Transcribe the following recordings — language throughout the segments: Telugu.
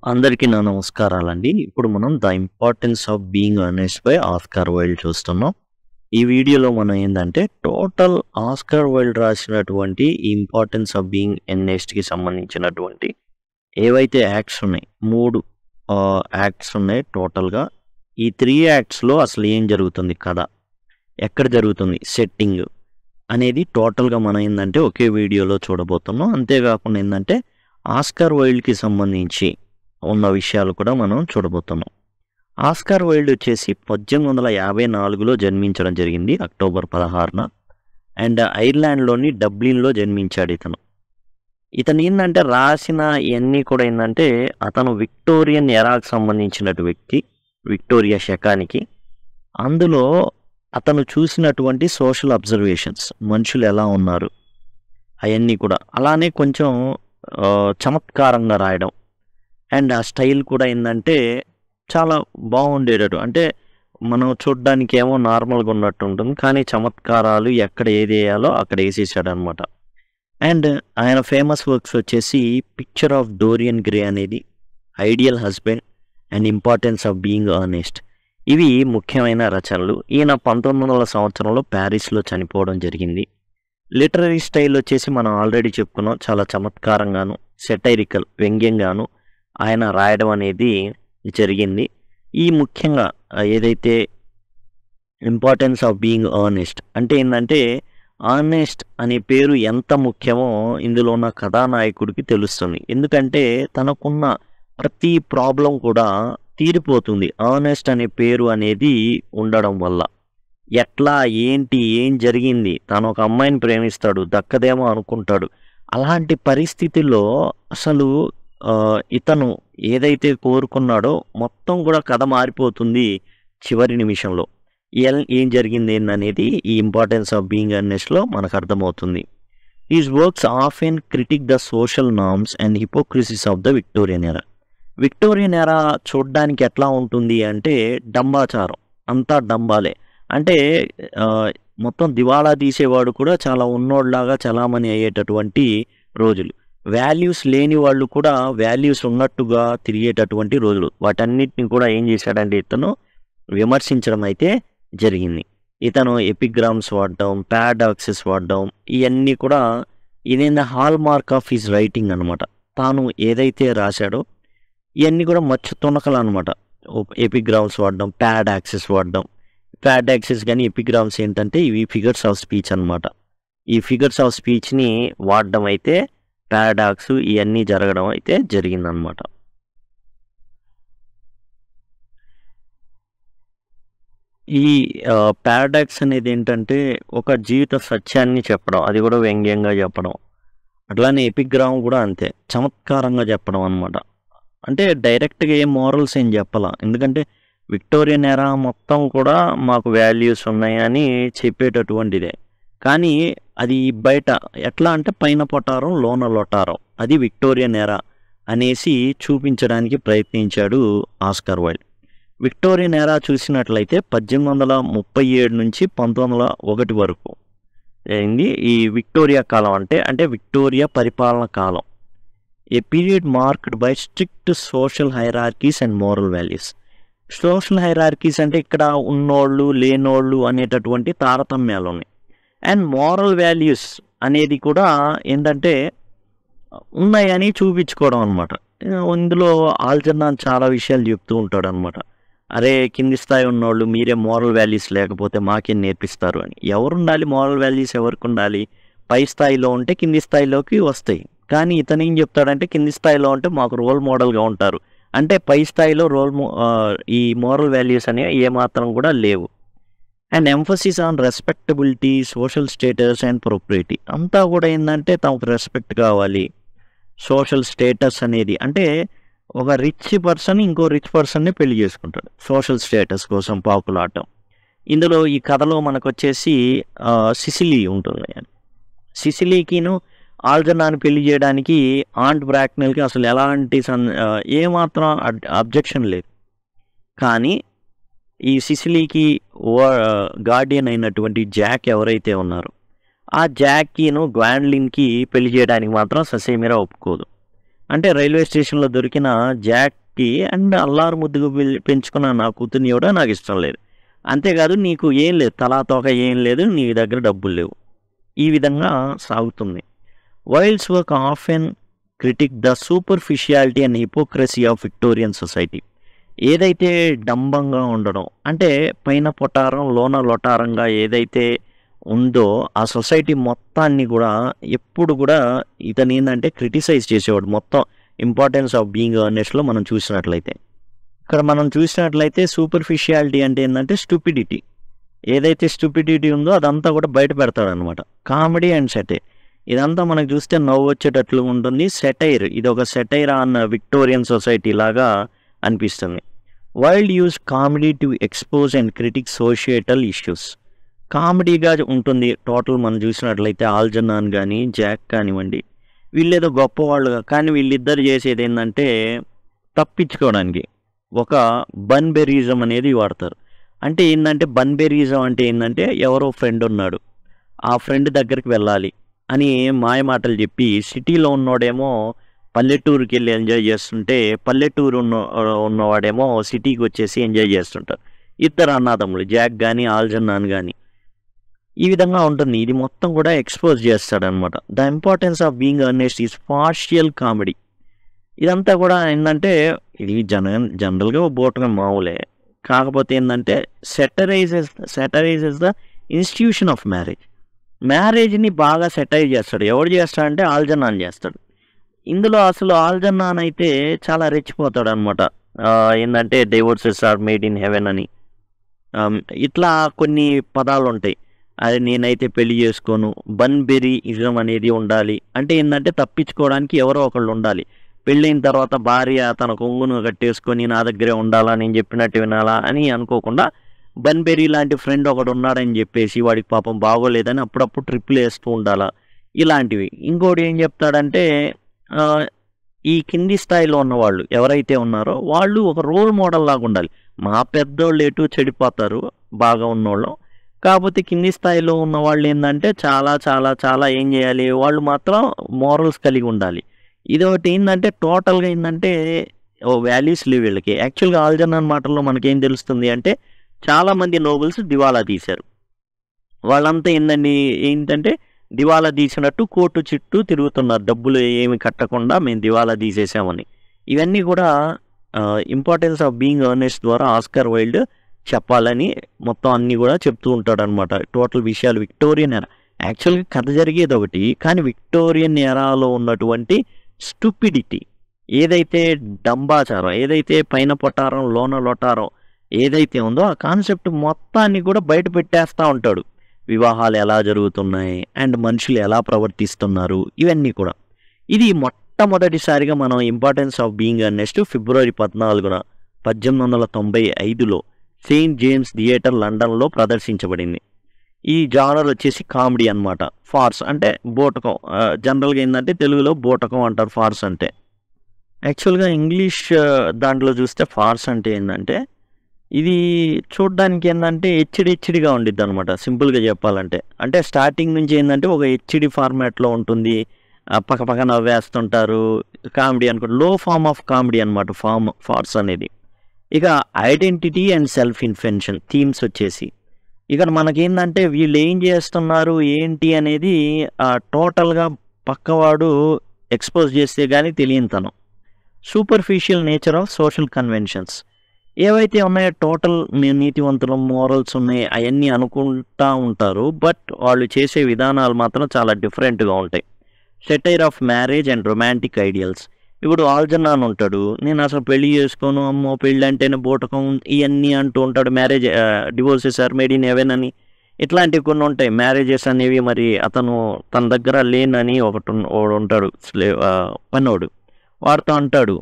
అందరికీ నా నమస్కారాలండి. ఇప్పుడు మనం 'the importance of being honest' by Oscar Wilde చూస్తున్నాం. ఈ వీడియోలో మనం ఏందంటే టోటల్ ఆస్కార్ వైల్డ్ రాసినటువంటి ఈ 'ఇంపార్టెన్స్ ఆఫ్ బీయింగ్ ఆనెస్ట్‌కి' సంబంధించినటువంటి ఏవైతే యాక్ట్స్ ఉన్నాయి 3 యాక్ట్స్ ఉన్నాయి టోటల్‌గా. ఈ 3 యాక్ట్స్‌లో అసలు ఏం జరుగుతుంది కథ? ఎక్కడ జరుగుతుంది? సెట్టింగ్ అనేది టోటల్‌గా మనం ఏందంటే ఒకే వీడియోలో చూడబోతున్నాం. అంతేకాకుండా ఏందంటే ఆస్కార్ వైల్డ్‌కి సంబంధించి ఉన్న విషయాలు కూడా మనం చూడబోతున్నాం. ఆస్కార్ వైల్డ్ వచ్చేసి 1854లో జన్మించడం జరిగింది అక్టోబర్ 16న. అండ్ ఐర్లాండ్లోని డబ్లిన్లో జన్మించాడు ఇతను. ఇతను ఏంటంటే రాసిన ఇవన్నీ కూడా ఏంటంటే అతను విక్టోరియన్ ఎరాకు సంబంధించినటు వ్యక్తి, విక్టోరియా శకానికి. అందులో అతను చూసినటువంటి సోషల్ అబ్జర్వేషన్స్, మనుషులు ఎలా ఉన్నారు అవన్నీ కూడా అలానే కొంచెం చమత్కారంగా రాయడం. అండ్ ఆ స్టైల్ కూడా ఏంటంటే చాలా బాగుండేటట్టు, అంటే మనం చూడ్డానికి ఏమో నార్మల్గా ఉన్నట్టు ఉంటుంది, కానీ చమత్కారాలు ఎక్కడ ఏది వేయాలో అక్కడ వేసేసాడు అనమాట. అండ్ ఆయన ఫేమస్ వర్క్స్ వచ్చేసి 'పిక్చర్ ఆఫ్ డోరియన్ గ్రే' అనేది, 'ideal husband' and 'importance of being honest' ఇవి ముఖ్యమైన రచనలు. ఈయన 1900 సంవత్సరంలో ప్యారిస్లో చనిపోవడం జరిగింది. లిటరరీ స్టైల్ వచ్చేసి మనం ఆల్రెడీ చెప్పుకున్నాం, చాలా చమత్కారంగాను, సెటైరికల్, వ్యంగ్యంగాను ఆయన రాయడం అనేది జరిగింది. ఈ ముఖ్యంగా ఏదైతే 'ఇంపార్టెన్స్ ఆఫ్ బీయింగ్ ఆనెస్ట్' అంటే ఏంటంటే ఆనెస్ట్ అనే పేరు ఎంత ముఖ్యమో ఇందులో ఉన్న కథానాయకుడికి తెలుస్తుంది. ఎందుకంటే తనకున్న ప్రతి ప్రాబ్లం కూడా తీరిపోతుంది ఆనెస్ట్ అనే పేరు అనేది ఉండడం వల్ల. ఎట్లా, ఏంటి, ఏం జరిగింది, తను ఒక అమ్మాయిని ప్రేమిస్తాడు, దక్కదేమో అనుకుంటాడు. అలాంటి పరిస్థితుల్లో అసలు ఇతను ఏదైతే కోరుకున్నాడో మొత్తం కూడా కథ మారిపోతుంది చివరి నిమిషంలో. ఏం జరిగింది ఏందనేది ఈ 'ఇంపార్టెన్స్ ఆఫ్ బీయింగ్ ఆనెస్ట్'లో మనకు అర్థమవుతుంది. These works often critic the social norms and hypocrisies of the Victorian era. Victorian era చూడడానికి ఎట్లా ఉంటుంది అంటే డంబాచారం, అంతా డంబాలే. అంటే మొత్తం దివాళా తీసేవాడు కూడా చాలా ఉన్నోళ్ళలాగా చలామణి అయ్యేటటువంటి రోజులు. వాల్యూస్ లేని వాళ్ళు కూడా వాల్యూస్ ఉన్నట్టుగా తిరిగేటటువంటి రోజులు. వాటన్నిటిని కూడా ఏం చేశాడంటే ఇతను విమర్శించడం అయితే జరిగింది. ఇతను ఎపిగ్రామ్స్ వాడడం, పారాడాక్సెస్ వాడడం, ఇవన్నీ కూడా ఇదేందా hallmark of his writing అనమాట. తాను ఏదైతే రాశాడో ఇవన్నీ కూడా మచ్చు తునకలు అనమాట. ఎపిగ్రామ్స్ వాడడం, పారాడాక్సెస్ వాడడం. పారాడాక్సెస్ కానీ ఎపిగ్రామ్స్ ఏంటంటే ఇవి ఫిగర్స్ ఆఫ్ స్పీచ్ అనమాట. ఈ ఫిగర్స్ ఆఫ్ స్పీచ్ని వాడడం అయితే పారాడాక్స్ ఇవన్నీ జరగడం అయితే జరిగిందనమాట. ఈ పారాడాక్స్ అనేది ఏంటంటే ఒక జీవిత సత్యాన్ని చెప్పడం, అది కూడా వ్యంగ్యంగా చెప్పడం. అట్లానే ఎపిగ్రామ్ కూడా అంతే, చమత్కారంగా చెప్పడం అనమాట. అంటే డైరెక్ట్గా ఏ మోరల్స్ ఏం చెప్పాల, ఎందుకంటే విక్టోరియన్ ఎరా మొత్తం కూడా మాకు వాల్యూస్ ఉన్నాయని చెప్పేటటువంటిదే. కానీ అది బయట ఎట్లా అంటే పైన పొటారం లోన లొటారం, అది విక్టోరియన్ ఎరా అనేసి చూపించడానికి ప్రయత్నించాడు ఆస్కార్ వైల్డ్. విక్టోరియన్ ఎరా చూసినట్లయితే 1837 నుంచి 1901 వరకు అయింది ఈ విక్టోరియా కాలం. అంటే విక్టోరియా పరిపాలన కాలం. A period marked by strict social hierarchies and moral values. Social hierarchies అంటే ఇక్కడ ఉన్నోళ్ళు లేనోళ్ళు అనేటటువంటి తారతమ్యాలు ఉన్నాయి. అండ్ మోరల్ వాల్యూస్ అనేది కూడా ఏంటంటే ఉన్నాయని చూపించుకోవడం అనమాట. ఇందులో ఆల్జర్నాన్ చాలా విషయాలు చెప్తూ ఉంటాడు అనమాట. అరే కింది స్థాయి ఉన్నోళ్ళు మీరే మోరల్ వాల్యూస్ లేకపోతే మాకేం నేర్పిస్తారు అని. ఎవరు ఉండాలి మోరల్ వాల్యూస్, ఎవరికి ఉండాలి? పై స్థాయిలో ఉంటే కింది స్థాయిలోకి వస్తాయి. కానీ ఇతను ఏం చెప్తాడంటే కింది స్థాయిలో ఉంటే మాకు రోల్ మోడల్గా ఉంటారు, అంటే పై స్థాయిలో ఈ మోరల్ వాల్యూస్ అనేవి ఏమాత్రం కూడా లేవు. And emphasis on respectability, social status and propriety. అంతా కూడా ఏంటంటే తమకు రెస్పెక్ట్ కావాలి, సోషల్ స్టేటస్ అనేది అంటే ఒక రిచ్ పర్సన్ ఇంకో రిచ్ పర్సన్ని పెళ్లి చేసుకుంటాడు సోషల్ స్టేటస్ కోసం పాకులాటం. ఇందులో ఈ కథలో మనకు వచ్చేసి సిసిలీ ఉంటుంది. సిసిలీకిను ఆల్జర్నాన్ పెళ్లి చేయడానికి ఆంట్ బ్రాక్నెల్కి అసలు ఎలాంటి ఏమాత్రం అబ్జెక్షన్ లేదు. కానీ ఈ సిసిలీకి గార్డియన్ అయినటువంటి జాక్ ఎవరైతే ఉన్నారో ఆ జాక్కీను గ్వాండ్లిన్కి పెళ్లి చేయడానికి మాత్రం ససేమిరా ఒప్పుకోదు. అంటే రైల్వే స్టేషన్‌లో దొరికిన జాక్‌కి అండ్ అల్లారు ముద్దుగా పెంచుకున్న నా కూతుర్ని ఇవ్వడం నాకు ఇష్టం లేదు. అంతేకాదు నీకు ఏం లేదు. తలా తోక ఏం లేదు. నీ దగ్గర డబ్బులు లేవు. ఈ విధంగా సాగుతుంది. Wilde's work often critic the superficiality and hypocrisy of Victorian society. ఏదైతే డంబంగా ఉండడం అంటే పైన పొటారం లోన లొటారంగా ఏదైతే ఉందో ఆ సొసైటీ మొత్తాన్ని కూడా ఎప్పుడు కూడా ఇతను ఏంటంటే క్రిటిసైజ్ చేసేవాడు. మొత్తం ఇంపార్టెన్స్ ఆఫ్ బీయింగ్ అర్నెస్ట్‌లో మనం చూసినట్లయితే. ఇక్కడ మనం చూసినట్లయితే సూపర్ఫిషియాలిటీ అంటే ఏంటంటే స్టూపిడిటీ. ఏదైతే స్టూపిడిటీ ఉందో అదంతా కూడా బయట పెడతాడనమాట. Comedy and satire. ఇదంతా మనకు చూస్తే నవ్వు వచ్చేటట్లు ఉంటుంది. సెటైర్ ఇది ఒక సెటైర్ ఆన్ విక్టోరియన్ సొసైటీ లాగా అనిపిస్తుంది. Wilde use comedy to expose and critic societal issues. కామెడీగా ఉంటుంది. టోటల్ మనం చూసినట్లయితే ఆల్జన్నాన్ కానీ జాక్ కానివ్వండి వీళ్ళేదో గొప్పవాళ్ళుగా కానీ వీళ్ళిద్దరు చేసేది ఏంటంటే తప్పించుకోవడానికి ఒక బన్బెరిజం అనేది వాడతారు. అంటే ఏంటంటే బన్బెరిజం అంటే ఏంటంటే ఎవరో ఫ్రెండ్ ఉన్నాడు, ఆ ఫ్రెండ్ దగ్గరికి వెళ్ళాలి అని మాయ మాటలు చెప్పి సిటీలో ఉన్నోడేమో పల్లెటూరుకి వెళ్ళి ఎంజాయ్ చేస్తుంటే పల్లెటూరు ఉన్నవాడేమో సిటీకి వచ్చేసి ఎంజాయ్ చేస్తుంటారు. ఇద్దరు అన్నదమ్ములు జాక్ కానీ ఆల్జన్నాన్ కానీ. ఈ విధంగా ఉంటుంది. ఇది మొత్తం కూడా ఎక్స్పోజ్ చేస్తాడనమాట. The importance of being Earnest is partial comedy. ఇదంతా కూడా ఏంటంటే ఇది జనరల్గా బోటుగా మామూలే. కాకపోతే ఏంటంటే satirises the institution of marriage. మ్యారేజ్ని బాగా సెటైజ్ చేస్తాడు. ఎవడు చేస్తాడంటే ఆల్జన్నాన్ చేస్తాడు. ఇందులో అసలు ఆల్జన్నాన్ అయితే చాలా రెచ్చిపోతాడు అనమాట. ఏంటంటే divorces are made in heaven అని ఇట్లా కొన్ని పదాలు ఉంటాయి. అది నేనైతే పెళ్లి చేసుకోను, బన్బెరిజం అనేది ఉండాలి. అంటే ఏంటంటే తప్పించుకోవడానికి ఎవరో ఒకళ్ళు ఉండాలి. పెళ్ళైన తర్వాత భార్య తన కొంగును కట్టేసుకొని నా దగ్గరే ఉండాలా, నేను చెప్పినట్టు వినాలా అని అనుకోకుండా బన్బెరీ లాంటి ఫ్రెండ్ ఒకడు ఉన్నాడని చెప్పేసి వాడికి పాపం బాగోలేదని అప్పుడప్పుడు ట్రిప్పులు వేస్తూ ఉండాలా, ఇలాంటివి. ఇంకోటి ఏం చెప్తాడంటే ఈ కింది స్థాయిలో ఉన్నవాళ్ళు ఎవరైతే ఉన్నారో వాళ్ళు ఒక రోల్ మోడల్ లాగా ఉండాలి. మా పెద్దోళ్ళు ఎటు చెడిపోతారు బాగా ఉన్నోళ్ళు, కాకపోతే కింది స్థాయిలో ఉన్న వాళ్ళు ఏంటంటే చాలా చాలా చాలా ఏం చేయాలి, వాళ్ళు మాత్రం మోరల్స్ కలిగి ఉండాలి. ఇదొకటి ఏంటంటే టోటల్గా ఏంటంటే వాల్యూస్ లేవు వీళ్ళకి. యాక్చువల్గా ఆల్జన్నాన్ మాటల్లో మనకేం తెలుస్తుంది అంటే చాలామంది నోబెల్స్ దివాలా తీశారు. వాళ్ళంతా ఏంటంటే దివాలా తీసినట్టు కోర్టు చుట్టూ తిరుగుతున్నారు, డబ్బులు ఏమి కట్టకుండా మేము దివాలా తీసేసామని. ఇవన్నీ కూడా ఇంపార్టెన్స్ ఆఫ్ బీయింగ్ అర్నెస్ట్ ద్వారా ఆస్కార్ వైల్డ్ చెప్పాలని మొత్తం అన్నీ కూడా చెప్తూ ఉంటాడు అనమాట. టోటల్ విషయాలు విక్టోరియన్ ఎరా. యాక్చువల్గా కథ జరిగేది ఒకటి, కానీ విక్టోరియన్ ఎరాలో ఉన్నటువంటి స్టూపిడిటీ, ఏదైతే డంబాచారం, ఏదైతే పైన పొటారం లోన లొటారం ఏదైతే ఉందో ఆ కాన్సెప్ట్ మొత్తాన్ని కూడా బయట పెట్టేస్తూ ఉంటాడు. వివాహాలు ఎలా జరుగుతున్నాయి అండ్ మనుషులు ఎలా ప్రవర్తిస్తున్నారు ఇవన్నీ కూడా. ఇది మొట్టమొదటిసారిగా మనం importance of being Earnest February 14, 1895లో సెయింట్ జేమ్స్ థియేటర్ లండన్లో ప్రదర్శించబడింది. ఈ జానర్ వచ్చేసి కామెడీ అనమాట. ఫార్స్ అంటే బోటకం. జనరల్గా ఏంటంటే తెలుగులో బోటకం అంటారు ఫార్స్ అంటే. యాక్చువల్గా ఇంగ్లీష్ దాంట్లో చూస్తే ఫార్స్ అంటే ఏంటంటే ఇది చూడడానికి ఏంటంటే హెచ్డిగా ఉండిద్ది అనమాట. సింపుల్గా చెప్పాలంటే అంటే స్టార్టింగ్ నుంచి ఏంటంటే ఒక హెచ్డి ఫార్మాట్లో ఉంటుంది. పక్క నవ్వేస్తుంటారు కామెడీ అనుకుంటే. లో ఫార్మ్ ఆఫ్ కామెడీ అనమాట ఫార్స్ అనేది. ఇక ఐడెంటిటీ అండ్ సెల్ఫ్ ఇన్ఫెన్షన్ థీమ్స్ వచ్చేసి ఇక్కడ మనకేంటంటే వీళ్ళు ఏం చేస్తున్నారు ఏంటి అనేది టోటల్గా పక్కవాడు ఎక్స్పోజ్ చేస్తే కానీ తెలియనితనం. Superficial nature of social conventions ఏవైతే ఉన్నాయో టోటల్ నీతివంతులు మోరల్స్ ఉన్నాయి అవన్నీ అనుకుంటా ఉంటారు, బట్ వాళ్ళు చేసే విధానాలు మాత్రం చాలా డిఫరెంట్గా ఉంటాయి. Satire of marriage and romantic ideals. ఇప్పుడు ఆల్జన్నాన్ ఉంటాడు, నేను అసలు పెళ్లి చేసుకోను, అమ్మో పెళ్ళి అంటేనే బోటకం ఇవన్నీ అంటూ ఉంటాడు. Marriage divorces are made in heaven అని ఇట్లాంటివి కొన్ని ఉంటాయి. మ్యారేజెస్ అనేవి మరి అతను తన దగ్గర లేనని ఒకడు ఉంటాడు పన్నోడు, వాడితో అంటాడు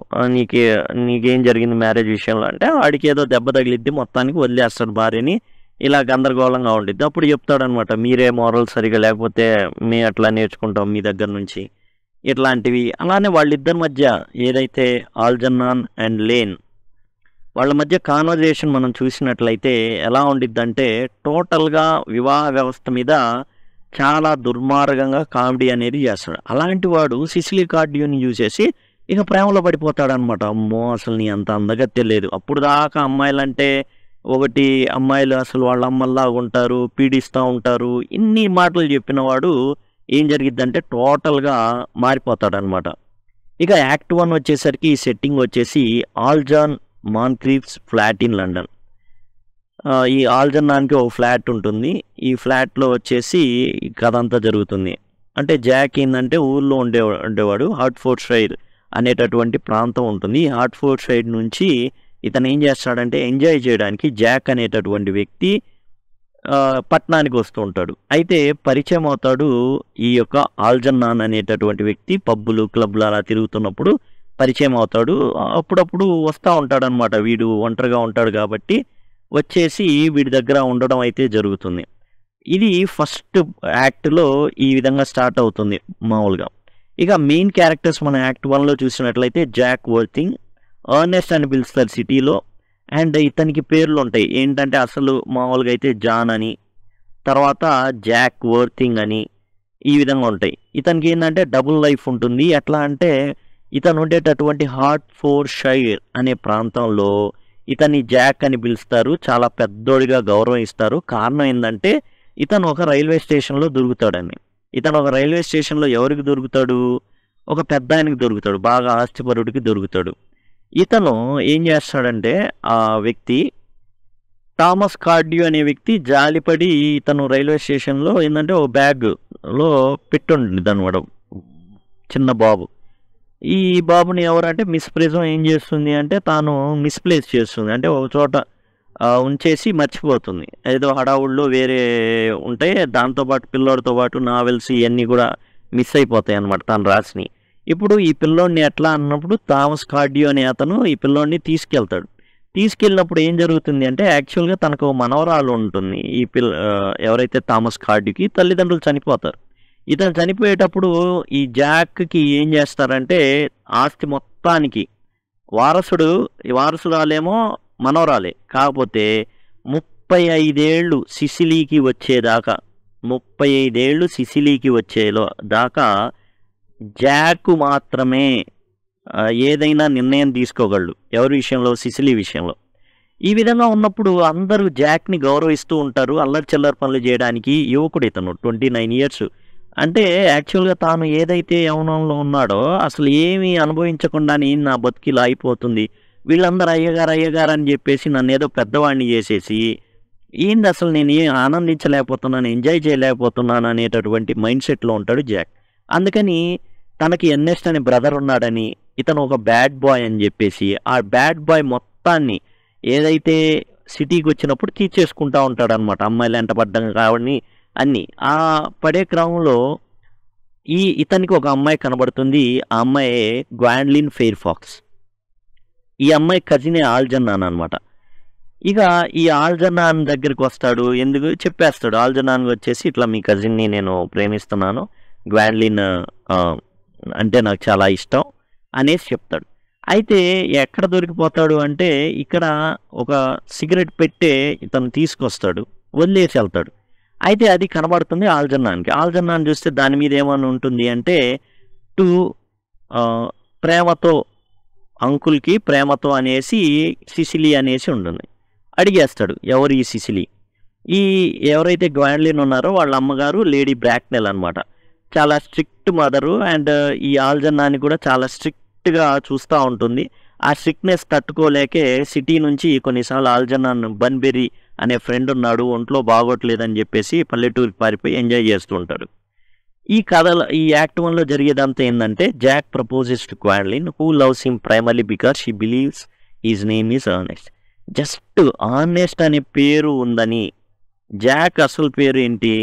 నీకేం జరిగింది మ్యారేజ్ విషయంలో అంటే వాడికి ఏదో దెబ్బ తగిలిద్ది, మొత్తానికి వదిలేస్తాడు భార్యని. ఇలా గందరగోళంగా ఉండిద్ది. అప్పుడు చెప్తాడు అనమాట, మీరే మోరల్ సరిగా లేకపోతే మేము అట్లా నేర్చుకుంటాం మీ దగ్గర నుంచి ఇట్లాంటివి. అలానే వాళ్ళిద్దరి మధ్య ఏదైతే ఆల్జన్నాన్ అండ్ లేన్ వాళ్ళ మధ్య కాన్వర్జేషన్ మనం చూసినట్లయితే ఎలా ఉండిద్దంటే టోటల్గా వివాహ వ్యవస్థ మీద చాలా దుర్మార్గంగా కామెడీ అనేది చేస్తాడు. అలాంటి వాడు సిసిలీ కార్డియోని చూసేసి ఇక ప్రేమలో పడిపోతాడనమాట. అమ్మో! అసలు నీ అంత అందగత్తె లేదు. అప్పుడు దాకా అమ్మాయిలంటే ఒకటి అమ్మాయిలు అసలు వాళ్ళ అమ్మల్లాగా ఉంటారు, పీడిస్తా ఉంటారు. ఇన్ని మాటలు చెప్పిన వాడు ఏం జరిగిద్దంటే టోటల్‌గా మారిపోతాడనమాట. ఇక యాక్ట్ 1 వచ్చేసరికి ఈ సెట్టింగ్ వచ్చేసి ఆల్జాన్ మాన్క్రీఫ్స్ ఫ్లాట్ ఇన్ లండన్. ఈ ఆల్జన్నాన్‌కి ఒక ఫ్లాట్ ఉంటుంది. ఈ ఫ్లాట్‌లో వచ్చేసి ఈ కథ అంతా జరుగుతుంది. అంటే జాక్ ఏందంటే ఊర్లో ఉండేవాడు. హార్ట్‌ఫోర్డ్‌షైర్ అనేటటువంటి ప్రాంతం ఉంటుంది. ఈ హార్ట్‌ఫోర్డ్‌షైర్ నుంచి ఇతను ఏం చేస్తాడంటే ఎంజాయ్ చేయడానికి జాక్ అనేటటువంటి వ్యక్తి పట్టణానికి వస్తూ ఉంటాడు. అయితే పరిచయం అవుతాడు ఈ యొక్క ఆల్జన్నాన్ అనేటటువంటి వ్యక్తి పబ్బులు, క్లబ్‌లు అలా తిరుగుతున్నప్పుడు పరిచయం అవుతాడు. అప్పుడప్పుడు వస్తా ఉంటాడనమాట. వీడు ఒంటరిగా ఉంటాడు కాబట్టి వచ్చేసి వీడి దగ్గర ఉండడం అయితే జరుగుతుంది. ఇది ఫస్ట్ యాక్ట్‌లో ఈ విధంగా స్టార్ట్ అవుతుంది మామూలుగా. ఇక మెయిన్ క్యారెక్టర్స్ మనం యాక్ట్ 1లో చూసినట్లయితే జాక్ వర్తింగ్, ఎర్నెస్ట్ అని పిలుస్తారు సిటీలో. అండ్ ఇతనికి పేర్లు ఉంటాయి. ఏంటంటే అసలు మామూలుగా అయితే జాన్ అని, తర్వాత జాక్ వర్తింగ్ అని ఈ విధంగా ఉంటాయి. ఇతనికి ఏంటంటే డబుల్ లైఫ్ ఉంటుంది. ఎట్లా అంటే ఇతను ఉండేటటువంటి హార్ట్‌ఫోర్డ్‌షైర్ అనే ప్రాంతంలో ఇతన్ని జాక్ అని పిలుస్తారు. చాలా పెద్దోడిగా గౌరవం ఇస్తారు. కారణం ఏందంటే ఇతను ఒక రైల్వే స్టేషన్‌లో దొరుకుతాడని. ఇతను ఒక రైల్వే స్టేషన్‌లో ఎవరికి దొరుకుతాడు? ఒక పెద్దాయనకి దొరుకుతాడు. బాగా ఆస్తిపరుడికి దొరుకుతాడు. ఇతను ఏం చేస్తాడంటే ఆ వ్యక్తి థామస్ కార్డ్యూ అనే వ్యక్తి జాలిపడి ఇతను రైల్వే స్టేషన్‌లో ఏందంటే ఒక బ్యాగ్‌లో పెట్టుండిద్దనమాట. చిన్న బాబు. ఈ బాబుని ఎవరంటే మిస్ ప్రిజం ఏం చేస్తుంది అంటే తాను మిస్‌ప్లేస్ చేస్తుంది. అంటే ఒక చోట ఉంచేసి మర్చిపోతుంది. ఏదో హడావుడిలో వేరే ఉంటాయి. దాంతో పాటు పిల్లోడితో పాటు నావెల్స్ ఇయన్నీ కూడా మిస్ అయిపోతాయన్నమాట తను రాసినయి. ఇప్పుడు ఈ పిల్లోడిని ఎట్లా అన్నప్పుడు థామస్ కార్డ్యూ అనే అతను ఈ పిల్లోడిని తీసుకెళ్తాడు. తీసుకెళ్ళినప్పుడు ఏం జరుగుతుంది అంటే యాక్చువల్‌గా తనకు ఓ మనవరాలు ఉంటుంది. ఎవరైతే థామస్ కార్డ్యూకి తల్లిదండ్రులు చనిపోతారు. ఇతను చనిపోయేటప్పుడు ఈ జాక్‌కి ఏం చేస్తారంటే ఆస్తి మొత్తానికి వారసురాలేమో మనవరాలే. కాకపోతే 35 ఏళ్ళు సిసిలీకి వచ్చేదాకా 35 ఏళ్ళు సిసిలీకి దాకా జాక్ మాత్రమే ఏదైనా నిర్ణయం తీసుకోగలడు. ఎవరి విషయంలో? సిసిలీ విషయంలో. ఈ విధంగా ఉన్నప్పుడు అందరూ జాక్‌ని గౌరవిస్తూ ఉంటారు. అల్లరి చిల్లర పనులు చేయడానికి యువకుడు ఇతను 29 ఇయర్స్. అంటే యాక్చువల్‌గా తాను ఏదైతే యవ్వనంలో ఉన్నాడో అసలు ఏమీ అనుభవించకుండానే నా బతుకిలా అయిపోతుంది. వీళ్ళందరూ అయ్యగారు అని చెప్పేసి నన్నేదో పెద్దవాడిని చేసేసి ఏందసలు నేను ఏం ఆనందించలేకపోతున్నాను, ఎంజాయ్ చేయలేకపోతున్నాను అనేటటువంటి మైండ్ సెట్‌లో ఉంటాడు జాక్. అందుకని తనకి ఎర్నెస్ట్ అనే బ్రదర్ ఉన్నాడని, ఇతను ఒక బ్యాడ్ బాయ్ అని చెప్పేసి ఆ బ్యాడ్ బాయ్ మొత్తాన్ని ఏదైతే సిటీకి వచ్చినప్పుడు తీర్చేసుకుంటా ఉంటాడనమాట. అమ్మాయిలు వెంట పడ్డం కావని అన్నీ. ఆ పడే క్రమంలో ఇతనికి ఒక అమ్మాయి కనబడుతుంది. ఆ అమ్మాయే గ్వాండ్లిన్ ఫెయిర్‌ఫాక్స్. ఈ అమ్మాయి కజినే ఆల్జన్నాన్ అనమాట. ఇక ఈ ఆల్జన్నాన్ దగ్గరికి వస్తాడు. ఎందుకు చెప్పేస్తాడు. ఆల్జన్నాన్‌కి వచ్చేసి ఇట్లా మీ కజిన్‌ని నేను ప్రేమిస్తున్నాను. గ్వాండ్లిన్ అంటే నాకు చాలా ఇష్టం అనేసి చెప్తాడు. అయితే ఎక్కడ దొరికిపోతాడు అంటే ఇక్కడ ఒక సిగరెట్ పెట్టే ఇతను తీసుకొస్తాడు. వదిలేసి వెళ్తాడు. అయితే అది కనబడుతుంది ఆల్జన్నాన్‌కి. ఆల్జన్నాన్ చూస్తే దాని మీద ఏమని ఉంటుంది అంటే టు ప్రేమతో అంకుల్‌కి ప్రేమతో అనేసి సిసిలీ అనేసి ఉంటుంది. అడిగేస్తాడు ఎవరు ఈ సిసిలీ? ఈ ఎవరైతే గ్వాండ్లిన్ ఉన్నారో వాళ్ళ అమ్మగారు లేడీ బ్రాక్నెల్ అనమాట. చాలా స్ట్రిక్ట్ మదరు. అండ్ ఈ ఆల్జన్నాన్ని కూడా చాలా స్ట్రిక్ట్‌గా చూస్తూ ఉంటుంది. ఆ స్ట్రిక్ట్‌నెస్ తట్టుకోలేకే సిటీ నుంచి కొన్నిసార్లు ఆల్జన్నాన్ బన్బెర్రీ అనే ఫ్రెండ్ ఉన్నాడు. ఒంట్లో బాగోట్లేదని చెప్పేసి పల్లెటూరికి పారిపోయి ఎంజాయ్ చేస్తూ ఉంటాడు. ఈ యాక్ట్ 1లో జరిగేదంతా ఏందంటే Jack proposes to Gwendolen who loves him primarily because she believes his name is Ernest. Just Ernest అనే పేరు ఉందని. జాక్ అసలు పేరు ఏంటి?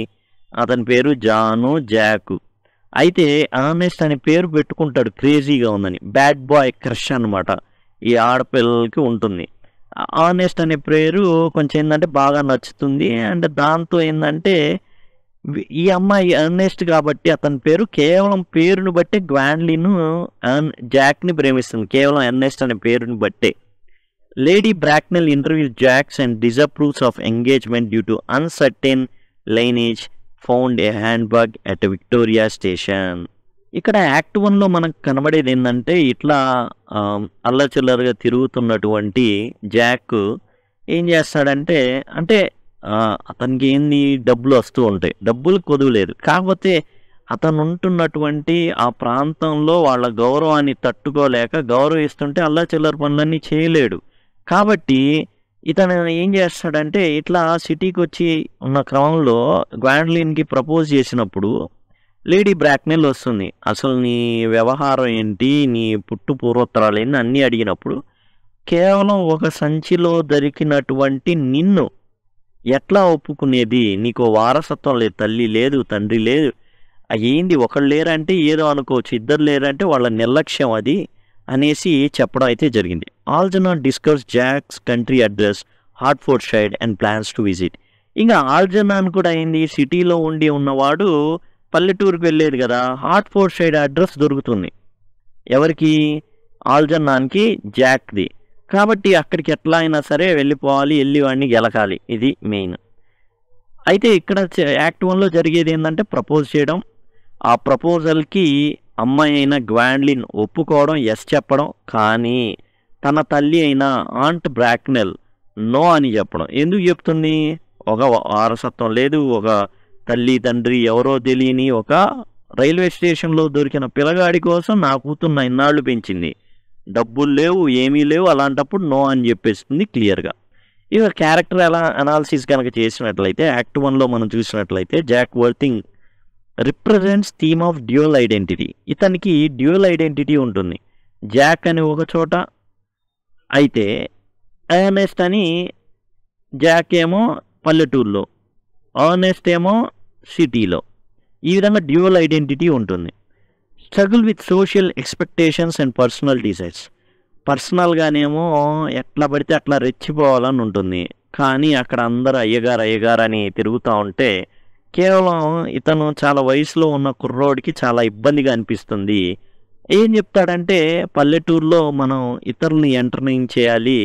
అతని పేరు జాను జాకు. అయితే ఎర్నెస్ట్ అనే పేరు పెట్టుకుంటాడు క్రేజీగా ఉందని. బ్యాడ్ బాయ్ క్రష్ అనమాట ఈ ఆడపిల్లలకి ఉంటుంది. ఎర్నెస్ట్ అనే పేరు కొంచెం ఏంటంటే బాగా నచ్చుతుంది. అండ్ దాంతో ఏంటంటే ఈ అమ్మాయి ఎర్నెస్ట్ కాబట్టి అతని పేరు కేవలం పేరుని బట్టే గ్వాండ్లిన్ జాక్ని ప్రేమిస్తుంది. కేవలం ఎర్నెస్ట్ అనే పేరుని బట్టే. Lady Bracknell interviews Jack's and disapproves of engagement due to uncertain lineage found a handbag at Victoria station. ఇక్కడ యాక్ట్ 1లో మనకు కనబడేది ఏందంటే ఇట్లా అల్లచిల్లరగా తిరుగుతున్నటువంటి జాక్ ఏం చేస్తాడంటే అంటే అతనికి ఏంది డబ్బులు వస్తూ ఉంటాయి. డబ్బులు కొదువలేదు. కాకపోతే అతను ఉంటున్నటువంటి ఆ ప్రాంతంలో వాళ్ళ గౌరవాన్ని తట్టుకోలేక గౌరవిస్తుంటే అల్లచిల్లర పనులన్నీ చేయలేడు. కాబట్టి ఇతను ఏం చేస్తాడంటే ఇట్లా సిటీకొచ్చి ఉన్న క్రమంలో గ్వాండ్లిన్‌కి ప్రపోజ్ చేసినప్పుడు లేడీ బ్రాక్నెల్ వస్తుంది. అసలు నీ వ్యవహారం ఏంటి? నీ పుట్టు పూర్వోత్తరాలేంటి? అన్నీ అడిగినప్పుడు కేవలం ఒక సంచిలో దొరికినటువంటి నిన్ను ఎట్లా ఒప్పుకునేది? నీకో వారసత్వం లేదు. తల్లి లేదు, తండ్రి లేదు. ఏంది ఒకళ్ళు లేరంటే ఏదో అనుకోవచ్చు. ఇద్దరు లేరంటే వాళ్ళ నిర్లక్ష్యం అది అనేసి చెప్పడం అయితే జరిగింది. Algernon discuss Jack's country address Hertfordshire and plans to visit. ఇంక ఆల్జర్నాన్ కూడా ఏంది సిటీలో ఉండి ఉన్నవాడు పల్లెటూరుకి వెళ్ళేది కదా! హార్ట్‌ఫోర్డ్‌షైర్ అడ్రస్ దొరుకుతుంది. ఎవరికి? ఆల్జర్నాన్‌కి జాక్‌ది. కాబట్టి అక్కడికి ఎట్లా అయినా సరే వెళ్ళిపోవాలి. ఎళ్లి వాడిని గెలకాలి. ఇది మెయిన్. అయితే ఇక్కడ యాక్ట్ 1లో జరిగేది ఏందంటే ప్రపోజ్ చేయడం. ఆ ప్రపోజల్‌కి అమ్మాయి అయిన గ్వాండ్లిన్ ఒప్పుకోవడం, యెస్ చెప్పడం. కానీ తన తల్లి అయిన ఆంట్ బ్రాక్నెల్ నో అని చెప్పడం. ఎందుకు చెప్తుంది? ఒక వారసత్వం లేదు. ఒక తల్లి, తండ్రి ఎవరో తెలియని ఒక రైల్వే స్టేషన్‌లో దొరికిన పిల్లగాడి కోసం నా కూతుర్ని ఇన్నాళ్ళు పెంచింది. డబ్బులు లేవు, ఏమీ లేవు. అలాంటప్పుడు నో అని చెప్పేస్తుంది క్లియర్‌గా. ఇక క్యారెక్టర్ అనాలిసిస్ కనుక చేసినట్లయితే యాక్ట్ 1లో మనం చూసినట్లయితే Jack Worthing represents theme of dual identity. ఇతనికి డ్యూయల్ ఐడెంటిటీ ఉంటుంది. జాక్ అని ఒక చోట, అయితే ఎర్నెస్ట్ అని జాక్ ఏమో పల్లెటూరులో, ఎర్నెస్ట్ ఏమో సిటీలో. ఈ విధంగా డ్యూయల్ ఐడెంటిటీ ఉంటుంది. Struggle with social expectations and personal desires. పర్సనల్‌గానేమో ఎట్లా పడితే అట్లా రెచ్చిపోవాలని ఉంటుంది. కానీ అక్కడ అందరూ అయ్యగారు అని తిరుగుతూ ఉంటే కేవలం ఇతను చాలా వయసులో ఉన్న కుర్రోడికి చాలా ఇబ్బందిగా అనిపిస్తుంది. ఏం చెప్తాడంటే పల్లెటూరులో మనం ఇతరులని ఎంటర్‌టైన్ చేయాలి.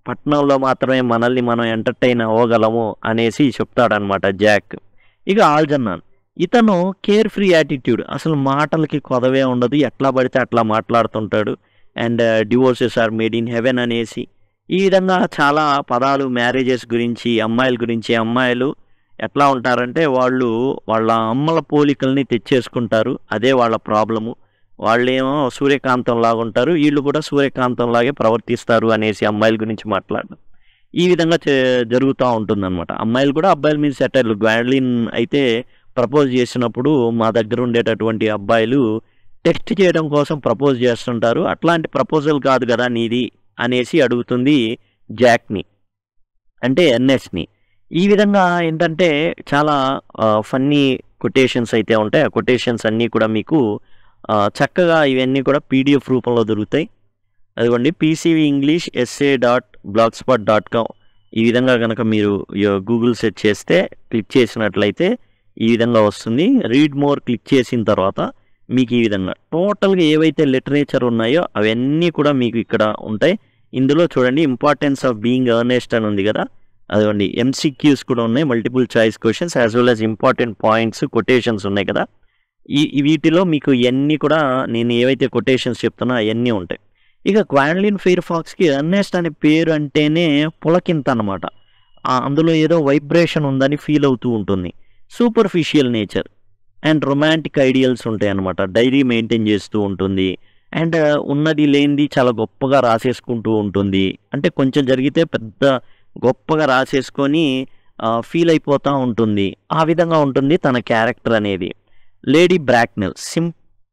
పట్టణంలో మాత్రమే మనల్ని మనం ఎంటర్‌టైన్ అవ్వగలము అనేసి చెప్తాడనమాట జాక్. ఇక ఆల్జర్నాన్ ఇతను కేర్ ఫ్రీ యాటిట్యూడ్. అసలు మాటలకి కొదవే ఉండదు. ఎట్లా పడితే అట్లా మాట్లాడుతుంటాడు. And divorces are made in heaven అనేసి ఈ విధంగా చాలా పదాలు మ్యారేజెస్ గురించి, అమ్మాయిల గురించి. అమ్మాయిలు ఎట్లా ఉంటారంటే వాళ్ళు వాళ్ళ అమ్మల పోలికల్ని తెచ్చేసుకుంటారు. అదే వాళ్ళ ప్రాబ్లము. వాళ్ళేమో సూర్యకాంతం లాగా ఉంటారు. వీళ్ళు కూడా సూర్యకాంతం లాగే ప్రవర్తిస్తారు అనేసి అమ్మాయిల గురించి మాట్లాడడం. ఈ విధంగా జరుగుతూ ఉంటుందన్నమాట. అమ్మాయిలు కూడా అబ్బాయిల మీద సెటైర్లు. గ్వాండ్లిన్ అయితే ప్రపోజ్ చేసినప్పుడు మా దగ్గర ఉండేటటువంటి అబ్బాయిలు టెస్ట్ చేయడం కోసం ప్రపోజ్ చేస్తుంటారు. అట్లాంటి ప్రపోజల్ కాదు కదా నీది అనేసి అడుగుతుంది జాక్‌ని, అంటే ఎర్నెస్ట్‌ని. ఈ విధంగా ఏంటంటే చాలా ఫన్నీ కొటేషన్స్ అయితే ఉంటాయి. ఆ కొటేషన్స్ అన్నీ కూడా మీకు చక్కగా ఇవన్నీ కూడా పీడిఎఫ్ రూపంలో దొరుకుతాయి. అదిగోండి pcvenglishessay.blogspot.com. ఈ విధంగా కనుక మీరు గూగుల్ సెర్చ్ చేస్తే క్లిక్ చేసినట్లయితే ఈ విధంగా వస్తుంది. రీడ్ మోర్ క్లిక్ చేసిన తర్వాత మీకు ఈ విధంగా టోటల్‌గా ఏవైతే లిటరేచర్ ఉన్నాయో అవన్నీ కూడా మీకు ఇక్కడ ఉంటాయి. ఇందులో చూడండి ఇంపార్టెన్స్ ఆఫ్ బీయింగ్ ఎర్నెస్ట్ అని ఉంది కదా! అదిగోండి ఎంసీక్యూస్ కూడా ఉన్నాయి. Multiple choice questions as well as important points, quotations ఉన్నాయి కదా! వీటిలో మీకు ఇవన్నీ కూడా నేను ఏవైతే కొటేషన్స్ చెప్తున్నా అవన్నీ ఉంటాయి. ఇక గ్వాండ్లిన్ ఫెయిర్ఫాక్స్‌కి ఎర్నెస్ట్ అనే పేరు అంటేనే పులకింత అనమాట. అందులో ఏదో వైబ్రేషన్ ఉందని ఫీల్ అవుతూ ఉంటుంది. Superficial nature and romantic ideals ఉంటాయన్నమాట. డైరీ మెయింటైన్ చేస్తూ ఉంటుంది. అండ్ ఉన్నది లేనిది చాలా గొప్పగా రాసేసుకుంటూ ఉంటుంది. అంటే కొంచెం జరిగితే పెద్ద గొప్పగా రాసేసుకొని ఫీల్ అయిపోతూ ఉంటుంది. ఆ విధంగా ఉంటుంది తన క్యారెక్టర్ అనేది. Lady Bracknell